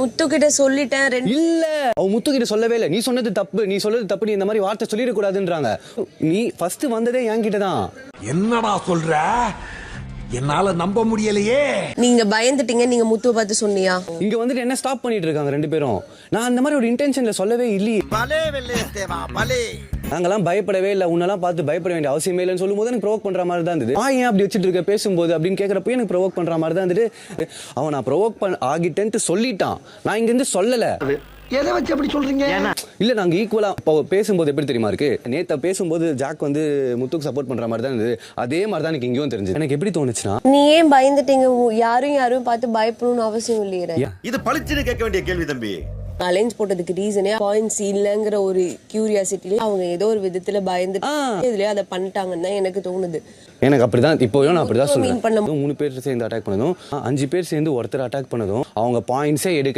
முத்து கிட்ட சொல்லிட்டேன். இல்ல அவ முத்து கிட்ட சொல்லவே இல்ல. நீ சொன்னது தப்பு, நீ நீ இந்த மாதிரி வார்த்தை சொல்லிட கூடாதுன்றாங்க. நீ ஃபர்ஸ்ட் வந்ததே என்கிட்ட தான். என்னடா சொல்ற? என்னால நம்ப முடியலையே. நீங்க பயந்துட்டீங்க, நீங்க முத்துவை பார்த்து சொன்னியா? இங்க வந்துட்டு என்ன ஸ்டாப் பண்ணிட்டு இருக்காங்க ரெண்டு பேரும். நான் அந்த மாதிரி ஒரு இன்டென்ஷன்ல சொல்லவே இல்லையே. நாங்கெல்லாம் பயப்படவே இல்லை, உன்னெல்லாம் பார்த்து பயப்பட வேண்டிய அவசியமே இல்லைன்னு சொல்லும்போது எனக்கு ப்ரோவோக் பண்ற மாதிரி தான் இருந்தது. ஏன் அப்படி வச்சுட்டு இருக்க பேசும்போது அப்படின்னு கேட்கறப்ப எனக்கு ப்ரோவோக் பண்ற மாதிரி தான் இருந்தது. அவன் நான் ப்ரோவோக் ஆகிட்டேன்ட்டு சொல்லிட்டான், நான் இங்க இருந்து சொல்லல. எதை வச்சு அப்படி சொல்றீங்க? இல்ல நாங்க ஈக்குவலா பேசும்போது எப்படி தெரியுமா இருக்கு, நேத்த பேசும்போது ஜாக் வந்து முத்துக்கு சப்போர்ட் பண்ற மாதிரி தான் இருந்தது. அதே மாதிரி தான் எனக்கு இங்கேயும் தெரிஞ்சது. எனக்கு எப்படி தோணுச்சுன்னா, நீ ஏன் பயந்துட்டீங்க? யாரும் பார்த்து பயப்படணும்னு அவசியம் இல்லையே. இது பளிச்சுன்னு கேட்க வேண்டிய கேள்வி தம்பி. அலைன்ஸ் போட்டதுக்கு ரீசனே பாயிண்ட்ஸ் இல்லங்கிற ஒரு கியூரியாசிட்டில அவங்க ஏதோ ஒரு விதத்துல பயந்துட்டு இதுலயே அதை பண்ணிட்டாங்கன்னு தான் எனக்கு தோணுது. எனக்கு அப்படிதான் இப்போயும் நான் அப்படிதான் சொல்றேன். 3 பேர் சேர்ந்து அட்டாக் பண்ணதும் 5 பேர் சேர்ந்து ஒருத்தர் அட்டாக் பண்ணதும் அவங்க பாயிண்ட்ஸே எடுக்கல.